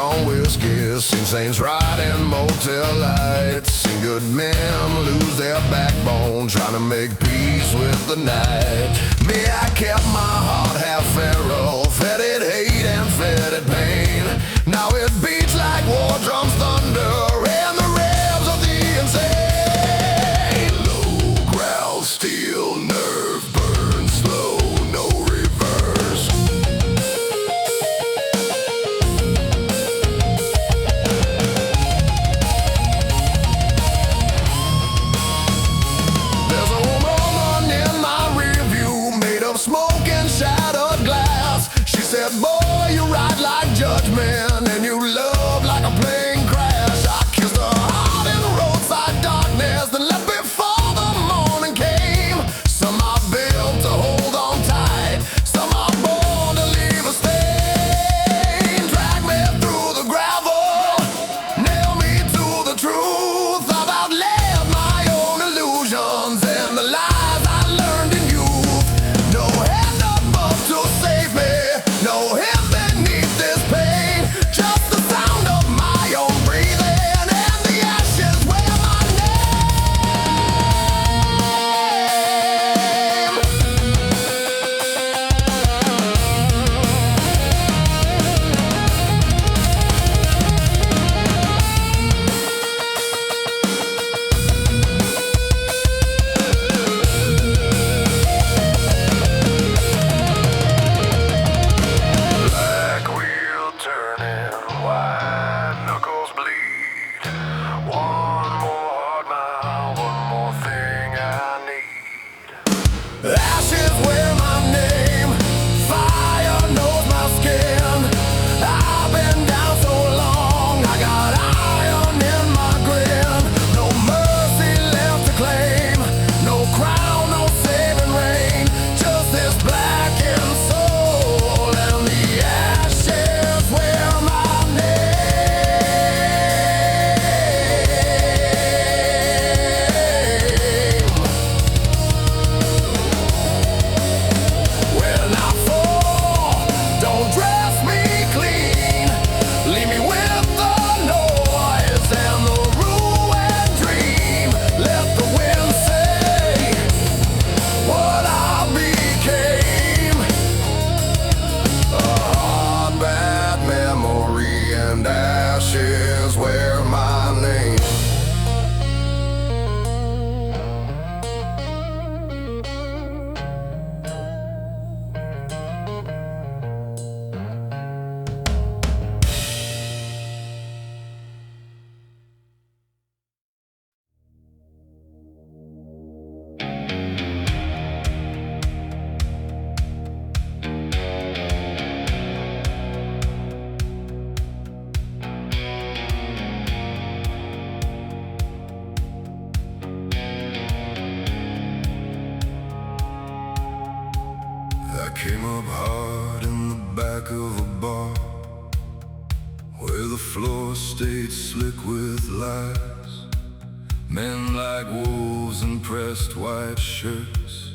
on whiskey, sing saints riding motel lights, seen good men lose their backbone trying to make peace with the night. Me, I kept my heart half feral, fed it hate and fed it pain. Now it beats like war drums thunder and the revs of the insane. Low growl, steel nerve, burn slow, no reverse. There's a woman in my rearview made of smoke and shattered glass. She said, boy, you ride like judgment and you love like a plane crash. I kissed her hard in the roadside darkness, then left before the morning came. Some are built to hold on tight, some are born to leave a stain. Drag me through the gravel, nail me to the truth. I've outlived my own illusions and the lies I learned in youth. No hand above to save me, no hand beneath this pain. Just the sound of my own breathing and the ashes wear my name. Black wheel turning, white knuckles bleed. One more hard mile, one more thing I need. Ashes wear my name, fire knows my skin. I've been down so long, I got iron in my grin. No mercy left to claim, no crown, no saving rain. Just this blackened soul and the ashes wear my name. When I fall, don't dress me clean. Leave me with the noise and the ruined dream. Let the wind say what I became. A hard, bad memory and ashes wear my name. I came up hard in the back of a bar where the floor stayed slick with lies. Men like wolves in pressed white shirts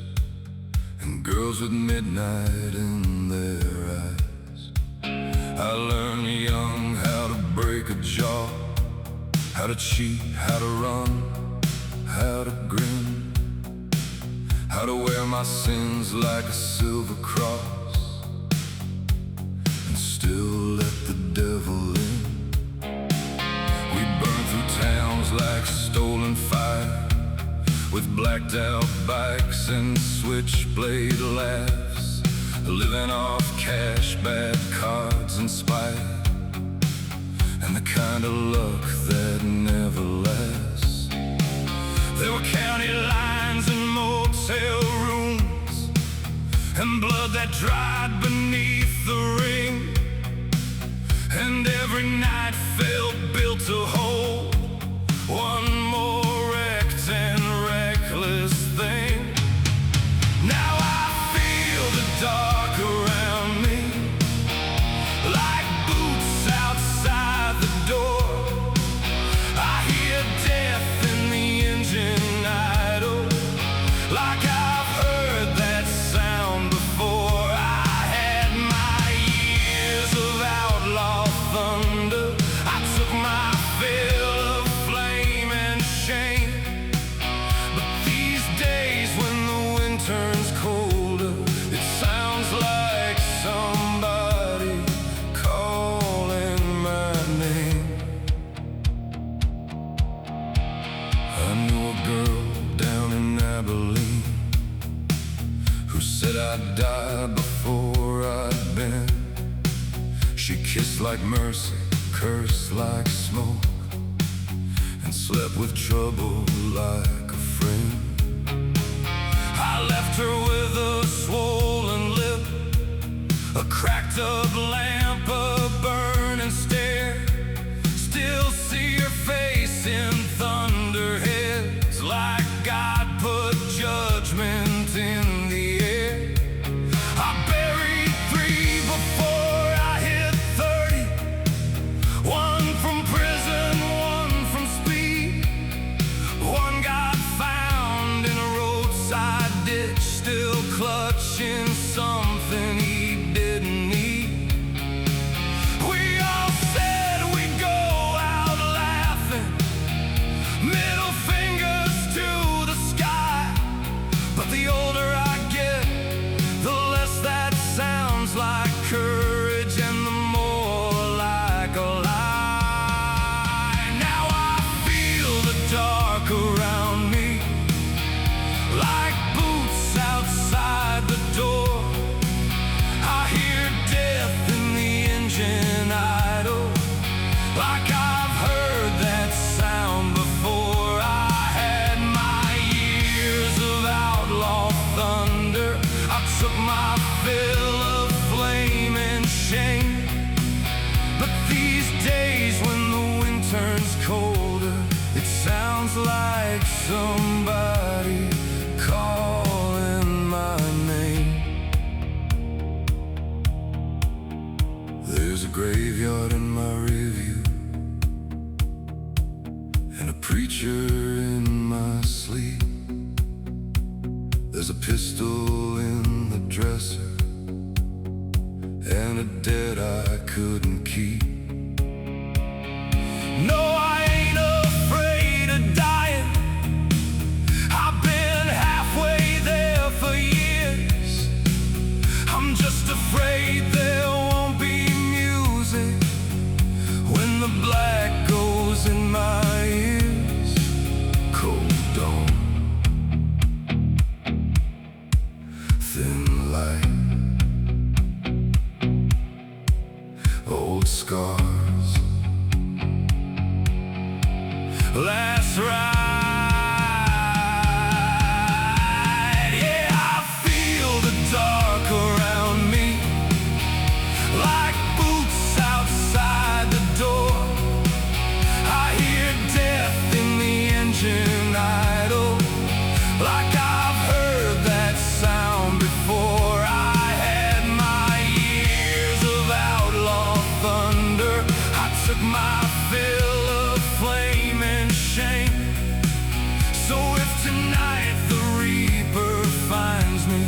and girls with midnight in their eyes. I learned young how to break a jaw, how to cheat, how to run, how to grin, how to wear my sins like a silver cross and still let the devil in. We burn through towns like stolen fire, with blacked out bikes and switchblade laughs, living off cash, bad cards and spite, and the kind of luck that never lasts. There were county lines and motel rooms and blood that dried beneath the ring, and every night felt built to hold one more wrecked and reckless thing. Now I feel the dark around me, like boots outside the door. I hear death in the engine idle, like I've heard that sound before. I had my years of outlaw thunder, who said I'd die before I'd been. She kissed like mercy, cursed like smoke, and slept with trouble like a friend. I left her with a swollen lip, a cracked up lamp, a burning stare. Still see her face in thunderheads, like God put judgment in the air. I buried 3 before I hit 30, 1 from prison, 1 from speed. 1 got found in a roadside ditch, still clutching something he didn't need. We all said we'd go out laughing, middle fingers to the sky. But the older I get, the less that sounds like courage and the more like a lie. Now I feel the dark around me, like boots outside the door. I hear death in the engine idle, like I've heard that sound before. I had my years of outlaw thunder. I took my fill of flame and shame. But these days when the wind turns colder, it sounds like somebody calling my name. There's a graveyard in my rearview, and a preacher in my sleep. There's a pistol in the dresser, and a debt I couldn't keep. No, I ain't afraid of dying. I've been halfway there for years. I'm just afraid there won't be music when the black goes in my ears. Cold dawn, thin light, old scars, last ride. Yeah, I feel the dark around me, like boots outside the door. I hear death in the engine idle, like I've heard that sound before. I had my years of outlaw thunder. I took my fill of flame and shame. So if tonight the reaper finds me,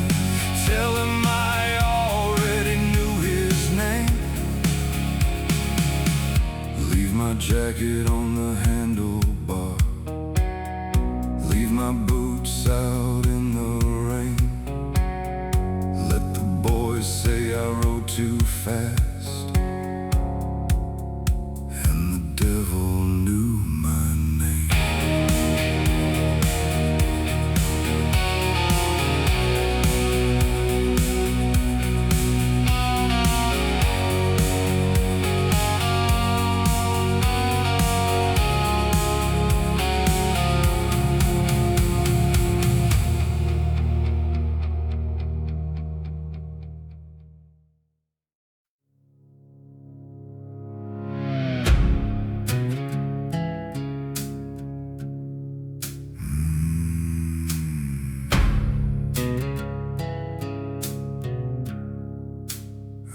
tell him I already knew his name. Leave my jacket on the handlebar, leave my boots out in the rain. Let the boys say I rode too fast, and the devil knew my name.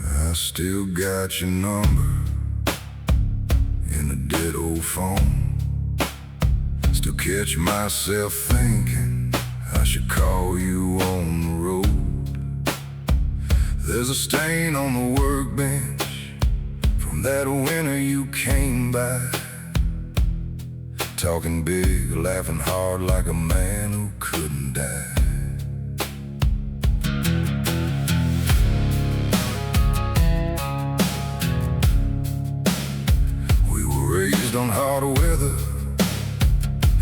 I still got your number in a dead old phone. Still catch myself thinking I should call you on the road. There's a stain on the workbench from that winter you came by, talking big, laughing hard like a man who couldn't die. On hard weather,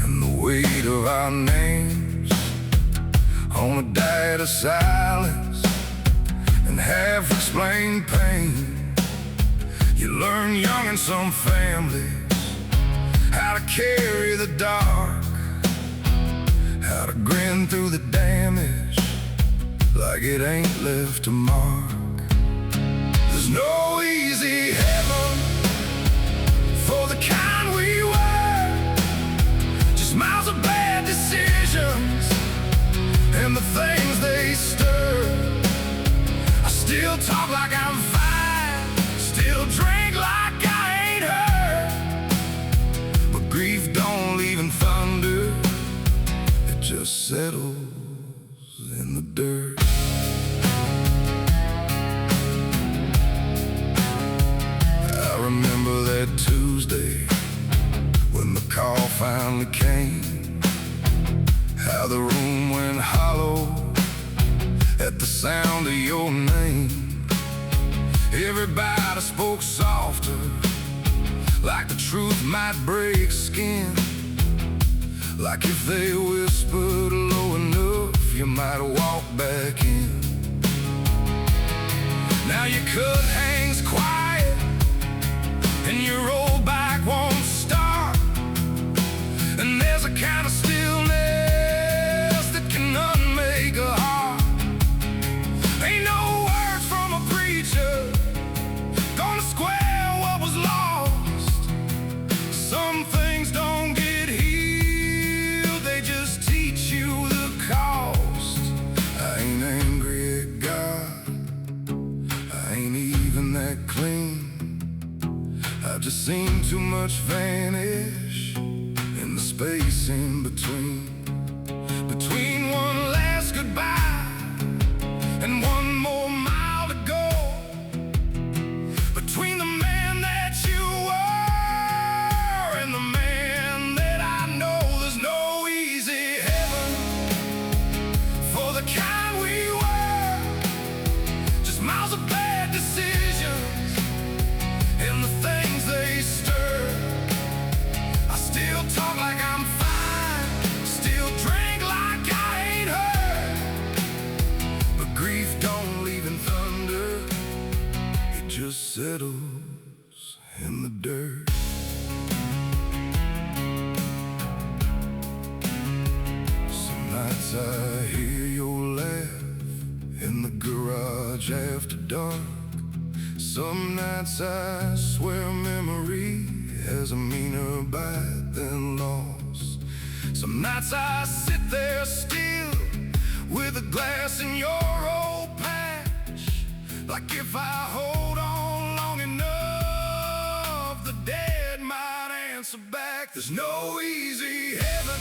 and the weight of our names on a diet of silence and half-explained pain. You learn young in some families how to carry the dark, how to grin through the damage like it ain't left a mark. There's no easy heaven for the kind we were, just miles of bad decisions and the things they stir. I still talk like I'm fine, still drink like I ain't hurt, but grief don't leave in thunder, it just settles in the dirt. I remember that Tuesday when the call finally came, how the room went hollow at the sound of your name. Everybody spoke softer, like the truth might break skin, like if they whispered low enough, you might walk back in. Now your cut hangs quiet and your rollback won't start, and there's a kind of stillness that can unmake a heart. Ain't no words from a preacher gonna square what was lost. Some things don't get healed, they just teach you the cost. I ain't angry at God, I ain't even that clean. I've just seen too much vanish in the space in between one last goodbye and one more mile to go, between the man that you were and the man that I know. There's no easy heaven for the kind we were, just miles of bad decisions and the things they stir. I still talk like I'm fine, still drink like I ain't hurt, but grief don't leave in thunder, it just settles in the dirt. Some nights I hear your laugh in the garage after dark. Some nights I swear memory has a meaner bite than loss. Some nights I sit there still with a glass in your old patch, like if I hold on long enough, the dead might answer back. There's no easy heaven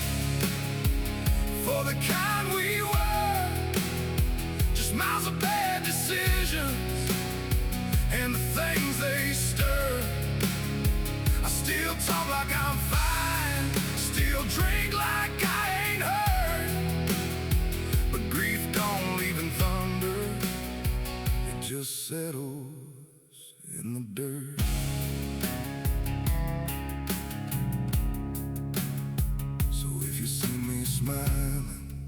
for the kind we were, just miles of bad decisions and the things they stir. I still talk like I'm fine, still drink like I ain't hurt, but grief don't leave in thunder, it just settles in the dirt. So if you see me smiling,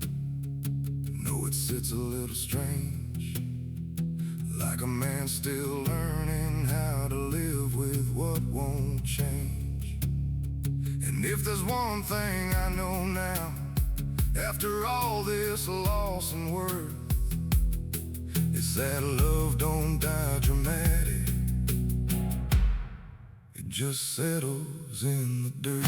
know it sits a little strange, like a man still learning how to live with what won't change. And if there's one thing I know now, after all this loss and worth, it's that love don't die dramatic, it just settles in the dirt.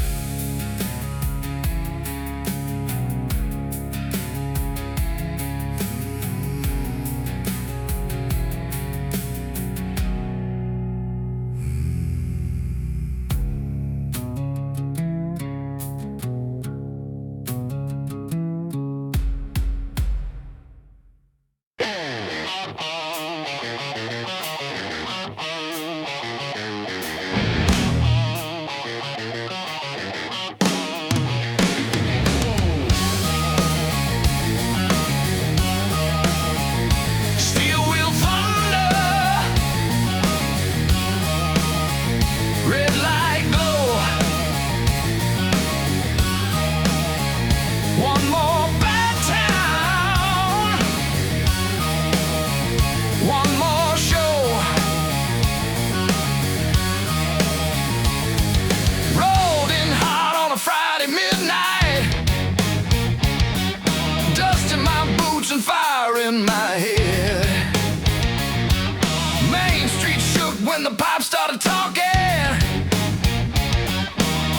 when the pipes started talking.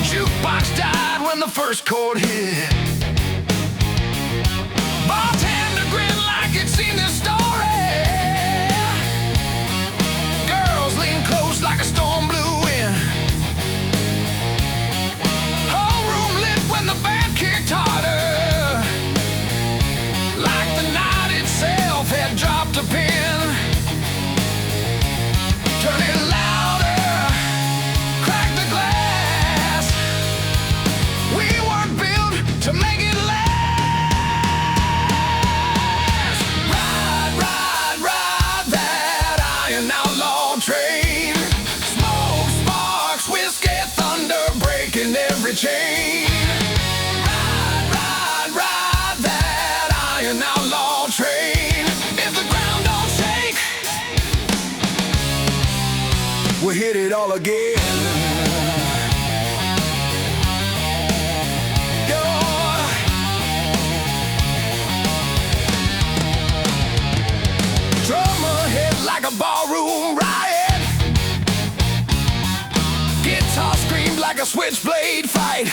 Jukebox died when the first chord hit. Bartender grinned like he'd seen this story. Girls leaned close like a storm blew in. Whole room lit when the band kicked harder. Like the night itself had dropped a pin. Turn it louder, crack the glass. We weren't built to make it last. Ride, ride, ride that iron outlaw train. Smoke, sparks, whiskey, thunder, breaking every chain. Ride, ride, ride that iron outlaw train. If the ground don't shake, we'll hit it all again. Drummer hit like a barroom riot. Guitar screamed like a switchblade fight.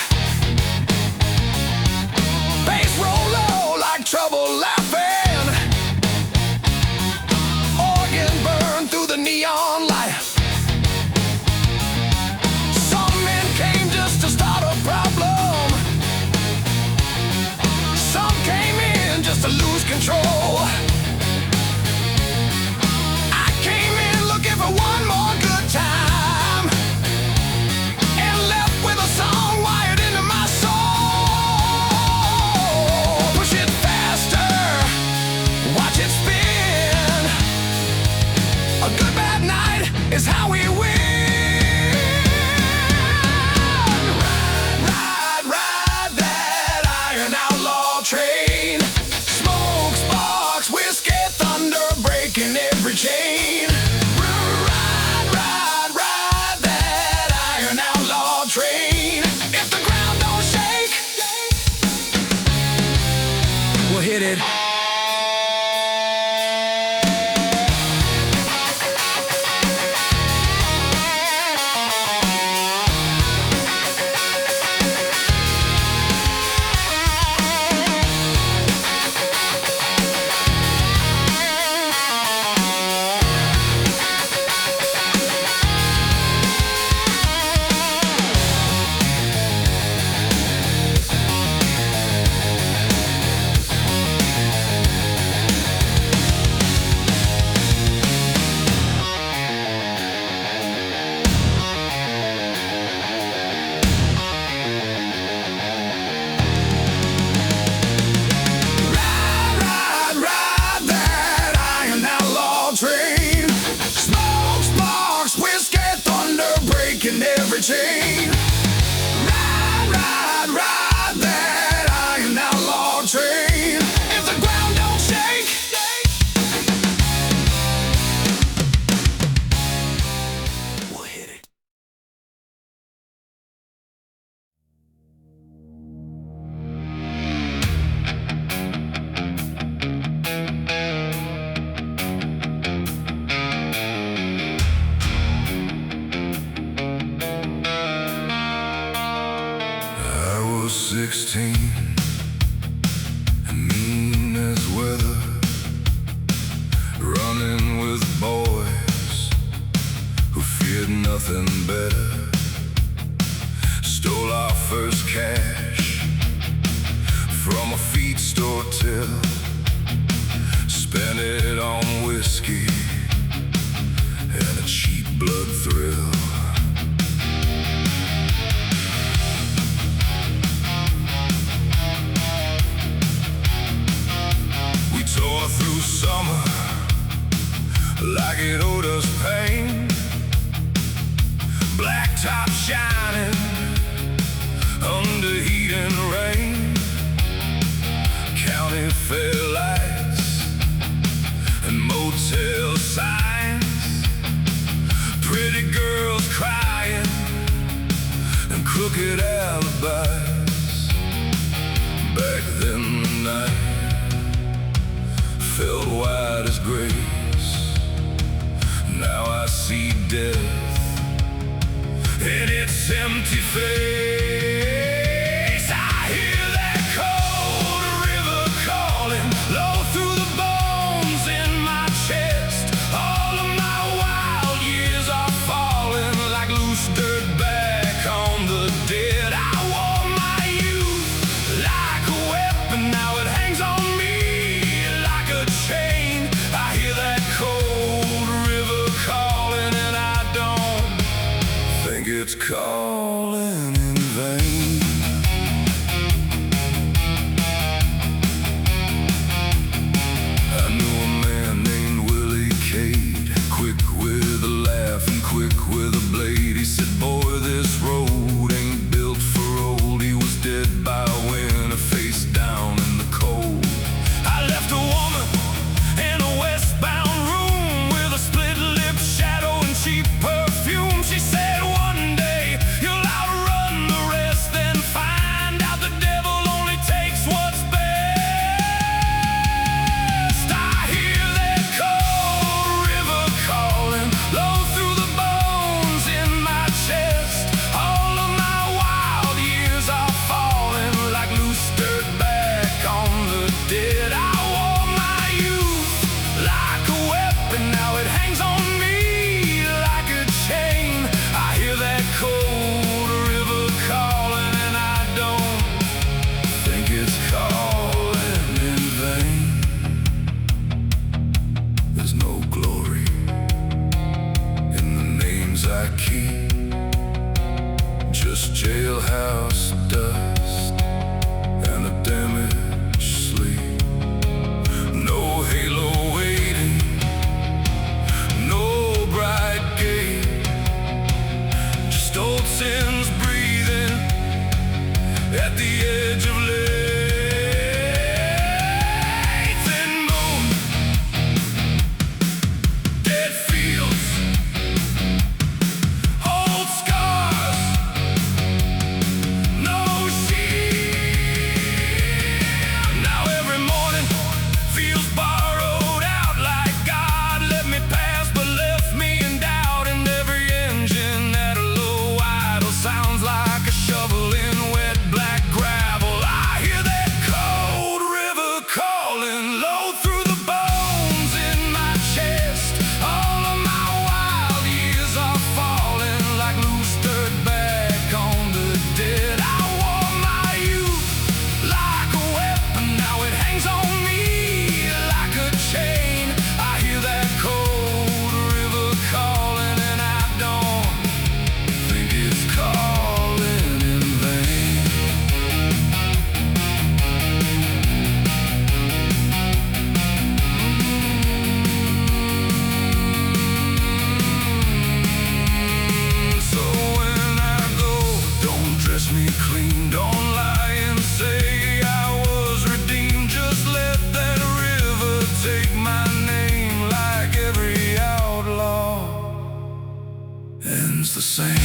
Bass roll low like trouble laughing. Organ burned through the neon light. Some men came just to start a problem. Some came in just to lose control. I came in looking for one more good time, and left with a song wired into my soul. Push it faster, watch it spin. A good bad night is how we win. Ride, ride, ride that iron outlaw train. Smoke, sparks, whiskey, thunder, breaking every chain. Ride, ride, ride that iron outlaw train. If the ground don't shake, we'll hit it. Ride, ride, ride that iron outlaw train. Smoke, sparks, whiskey, thunder, breaking every chain. Ride, ride, ride that iron outlaw train. If the ground don't shake, we'll hit it. I was 16 and mean as weather, running with boys who feared nothing better. Stole our first cash from a feed store till spent it on whiskey and a cheap blood thrill. We tore through summer like it owed us pain. Black top shining under heat and rain. County fair lights and motel signs. Pretty girls crying and crooked alibis. Back then the night felt white as grace. Now I see death empty face. I hear that cold river calling, low through the bones in my chest. All of my wild years are falling like loose dirt back on the dead. I wore my youth like a weapon, now it hangs on me like a chain. I hear that cold river calling, and I don't think it's calling in vain. I knew a man named Willie Cade, quick with a laugh and quick with a blade. He said, boy, this road ain't built for old. He was dead by winter, face down in the cold. I left a woman in a westbound room with a split lip, shadow, and cheap perfume. She said, one day you'll outrun the rest, then find out the devil only takes what's best. I hear that cold river calling, low through the bones in my chest. All of my wild years are falling like loose dirt back on the dead. I wore my youth like a weapon, now it hangs on me like a chain. I hear that cold river calling, and I don't think it's calling in vain. There's no glory in the names I keep, just jailhouse dust and a damaged sleep. No halo waiting, no bright gate, just old sins breathing at the edge of late. Thin moon, dead fields, old scars, no shield. Now every morning feels borrowed out, like God let me pass but left me in doubt. And every engine at a low idle sounds like a shovel in wet black gravel. I hear that cold river calling, low through the bones in my chest. All of my wild years are falling like loose dirt back on the dead. I wore my youth like a weapon, now it hangs on me like a chain. I hear that cold river calling, and I don't think it's calling in vain. So when I go, don't dress me clean, don't lie and say I was redeemed. Just let that river take my name, like every outlaw ends the same.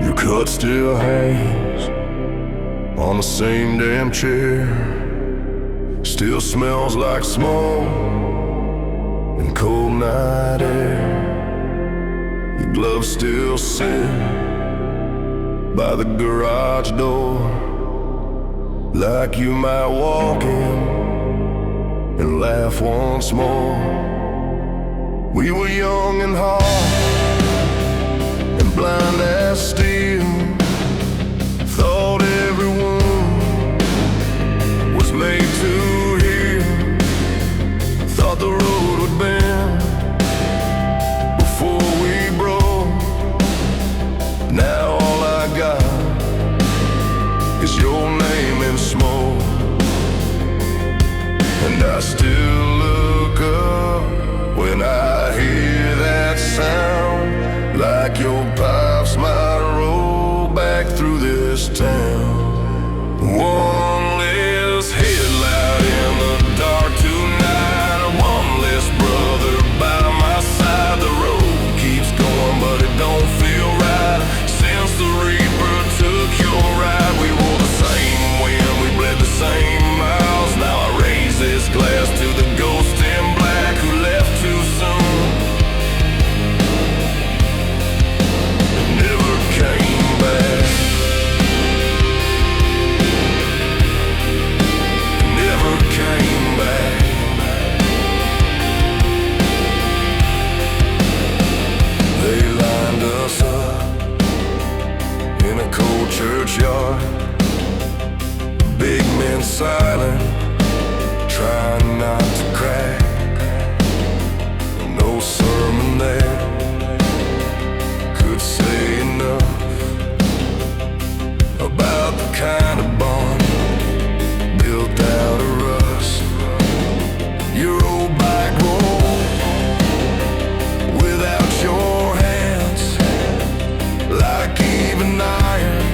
Your cut still hangs on the same damn chair, still smells like smoke and cold night air. Your gloves still sit by the garage door, like you might walk in and laugh once more. We were young and hard and blind as steel, thought everyone was made to heal, thought the road would bend before we broke. Now all I got is your name in smoke, and I still look up when I hear that trying not to crack. No sermon there could say enough about the kind of bond built out of rust. Your old bike rolled without your hands, like even iron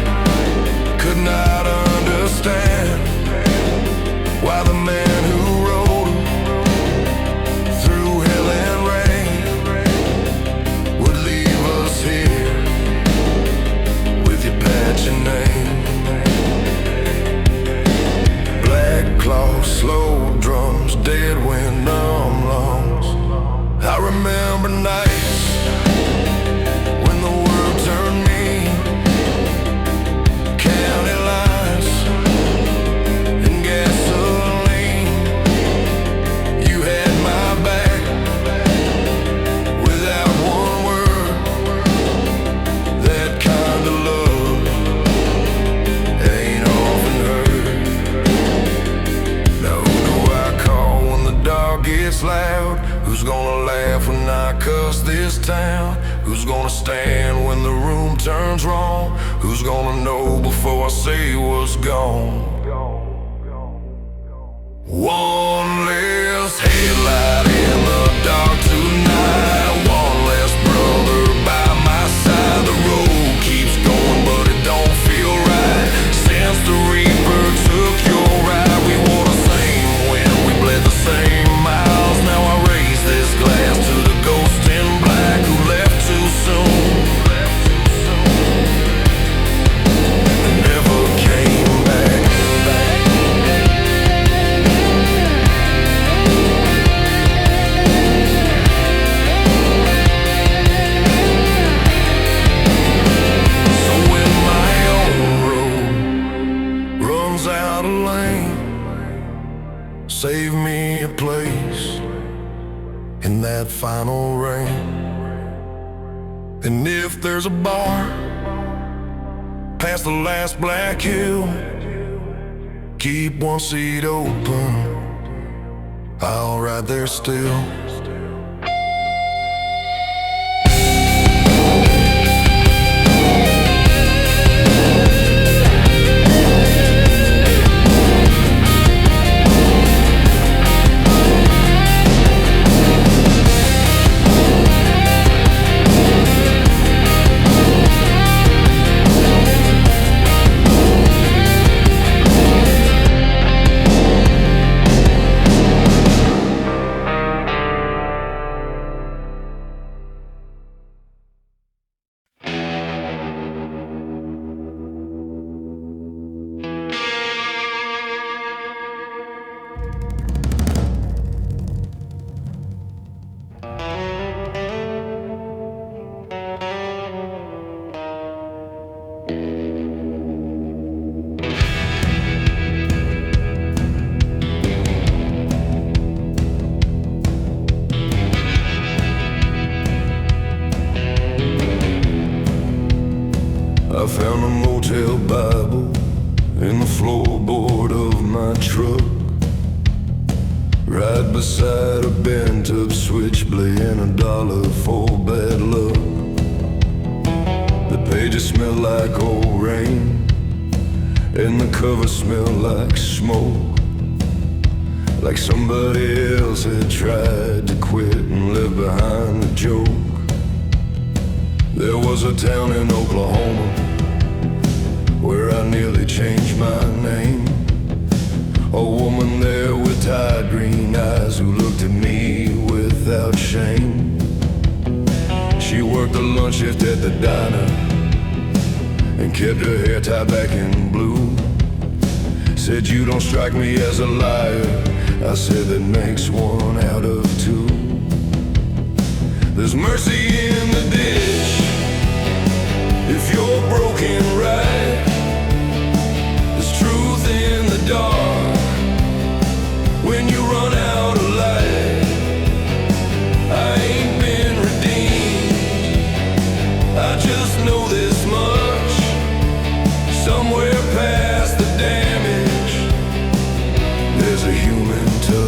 could not understand why the man who rode through hell and rain would leave us here with your patch and name. Black cloth, slow drums, dead wind, numb lungs. I remember nights when the world turned mean, county lines and gasoline. You had my back without one word. That kind of love ain't often heard. Now who do I call when the dog gets loud? Who's gonna laugh when I cuss this town? Who's gonna stand when the room turns wrong? Who's gonna know before I say what's gone? One less headlight in the dark tonight, one less brother by my side. The road keeps going but it don't feel right. Since the reaper took your ride, we wore the same wind, we bled the same miles. Now I raise this glass to the ghost in black who left too soon and never came back. So when my own road runs out of lane, save me a place in that final rain. And if there's a bar past the last black hill, keep one seat open, I'll ride there still. I found a motel Bible in the floorboard of my truck, right beside a bent up switchblade and $1 for bad luck. The pages smell like old rain and the cover smelled like smoke, like somebody else had tried to quit and left behind a joke. There was a town in Oklahoma where I nearly changed my name. A woman there with tired green eyes who looked at me without shame. She worked the lunch shift at the diner and kept her hair tied back in blue. Said, "You don't strike me as a liar." I said, "That makes one out of two." There's mercy in the ditch if you're broken right. There's truth in the dark when you run out of light. I ain't been redeemed, I just know this much. Somewhere past the damage, there's a human touch.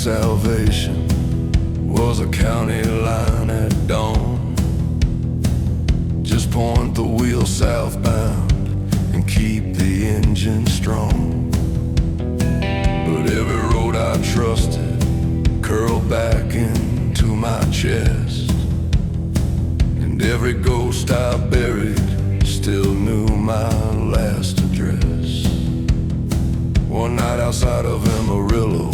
salvation was a county line at dawn. Just point the wheel southbound and keep the engine strong. But every road I trusted curled back into my chest, and every ghost I buried still knew my last address. One night outside of Amarillo,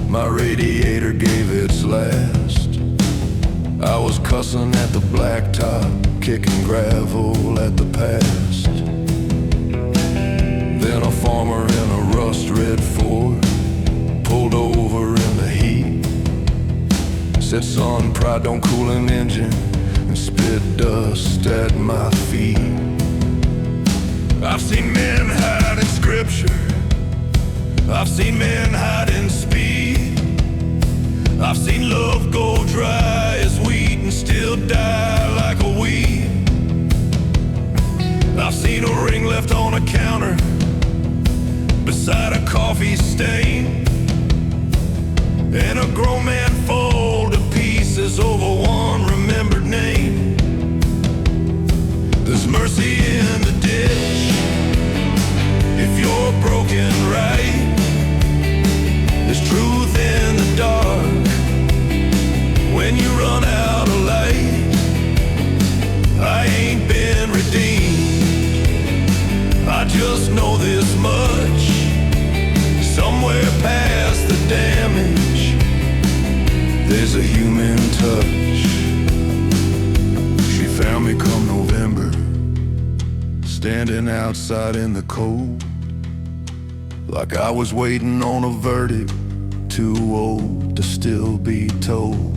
my radiator gave its last. I was cussing at the blacktop, kicking gravel at the past. Then a farmer in a rust-red Ford pulled over in the heat. Said, son, pride don't cool an engine, and spit dust at my feet. I've seen men hide in scripture, I've seen men hide in speed. I've seen love go dry as wheat and still die like a weed. I've seen a ring left on a counter beside a coffee stain, and a grown man fall to pieces over one remembered name. There's mercy in the ditch if you're broken right. There's truth in the dark when you run out of light. I ain't been redeemed, I just know this much. Somewhere past the damage, there's a human touch. She found me come November, standing outside in the cold, like I was waiting on a verdict, too old to still be told.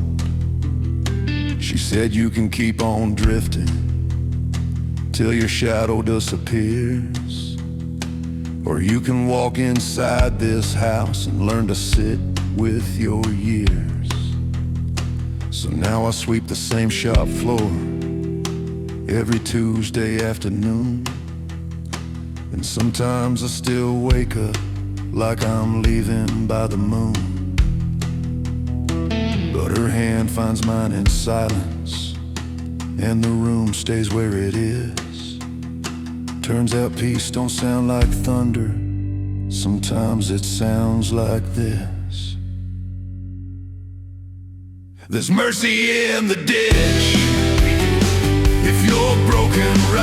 She said, you can keep on drifting till your shadow disappears, or you can walk inside this house and learn to sit with your years. So now I sweep the same shop floor every Tuesday afternoon, and sometimes I still wake up like I'm leaving by the moon. But her hand finds mine in silence, and the room stays where it is. Turns out peace don't sound like thunder, sometimes it sounds like this. There's mercy in the ditch if you're broken right.